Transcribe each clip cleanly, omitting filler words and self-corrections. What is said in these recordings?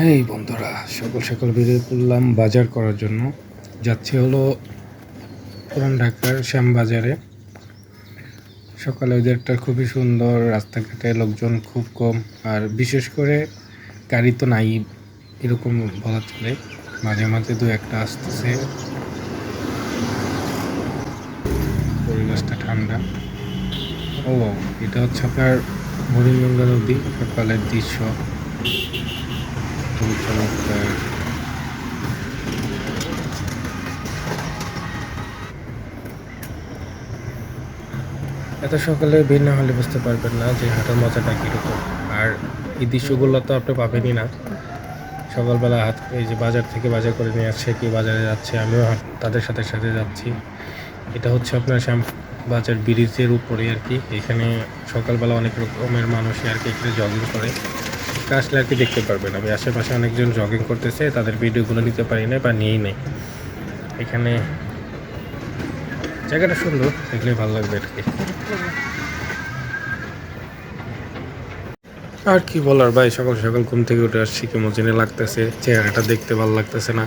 এই বন্ধুরা, সকাল সকাল বেরিয়ে পড়লাম বাজার করার জন্য। যাচ্ছি হলো পুরান ঢাকার শ্যামবাজারে। সকালে ওয়েদারটা খুবই সুন্দর, রাস্তাঘাটে লোকজন খুব কম, আর বিশেষ করে গাড়ি তো নাই এরকম বলা চলে। মাঝে মাঝে দু একটা আসতেছে। পরিবেশটা ঠান্ডা। ও, এটা হচ্ছে আপনার বুড়িগঙ্গা নদী। সকালের দৃশ্য খুবই চমৎকার। এত সকালে বের না হলে বুঝতে পারবেন না যে হাঁটার মজাটা কীরকম। আর এই দৃশ্যগুলো তো আপনি পাবেনই না। সকালবেলা এই যে বাজার থেকে বাজার করে নিয়ে আসছে, কি বাজারে যাচ্ছে, আমিও তাদের সাথে সাথে যাচ্ছি। এটা হচ্ছে আপনার বাজার ব্রিজের উপরে আর কি। এখানে সকালবেলা অনেক রকমের মানুষই আর কি এখানে জগিং করে। আসলে আর কি দেখতে পারবেন। আমি আশেপাশে অনেকজন জগিং করতেছে, তাদের ভিডিওগুলো নিতে পারি না বা নিয়েই নেই। এখানে জায়গাটা সুন্দর, দেখলে ভালো লাগবে আর কি। আর কি বলার ভাই, সকাল সকাল ঘুম থেকে উঠে আসছি, কেমন জেনে লাগতেছে, চেহারাটা দেখতে ভালো লাগতেছে না,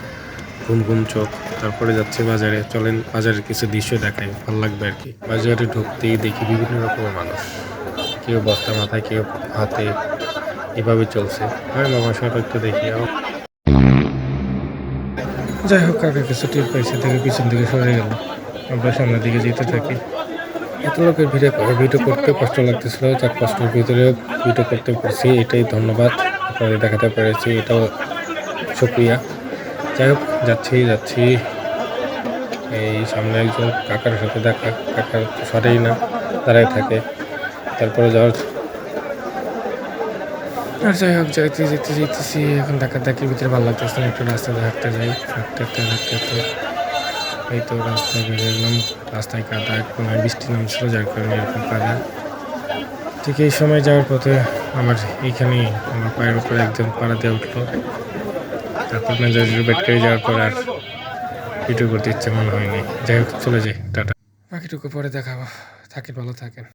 ঘুম ঘুম চোখ। তারপরে যাচ্ছে বাজারে, চলেন বাজারের কিছু দৃশ্য দেখাই, ভালো লাগবে আর কি। বাজারে ঢুকতেই দেখি বিভিন্ন রকমের মানুষ, কেউ বস্তা মাথায়, কেউ হাতে, এভাবে চলছে। হ্যাঁ মামা, সব একটু দেখি। যাই হোক, কাকা কিছু টিপ পাইছে থেকে পিছন দিকে সরে গেল। আমরা সামনের দিকে যেতে থাকি। এত লোকের ভিডিও করতে কষ্ট লাগতেছিল, যার কষ্টের ভিতরে ভিডিও করতে পারছি, এটাই ধন্যবাদ। আপনাদের দেখাতে পেরেছি, এটাও শুক্রিয়া। যাই হোক, যাচ্ছি। এই সামনে একজন কাকার সাথে দেখা, কাকার সরেই না, দাঁড়াই থাকে। তারপরে যাওয়ার আর যাই হোক, যেতেছি। এখন ধাক্কির ভিতরে ভালো লাগতেছে না, একটু রাস্তাতে হাঁটতে যাই। হাঁটতে এই তো রাস্তায় বেরিয়ে গেলাম। রাস্তায় কাদা, কোনো বৃষ্টি নামছিল, যার কারণে এরকম কাদা। ঠিক এই সময় যাওয়ার পথে আমার পায়ের উপরে একজন পাড়া দিয়ে উঠলো। তারপর মেজাজের ব্যাটকারি যাওয়ার পর আর ভিডিও করতে ইচ্ছে মনে হয়নি। যাই হোক, চলে যাই, টাটা। বাকিটুকু পরে দেখাবো। থাকেন, ভালো থাকেন।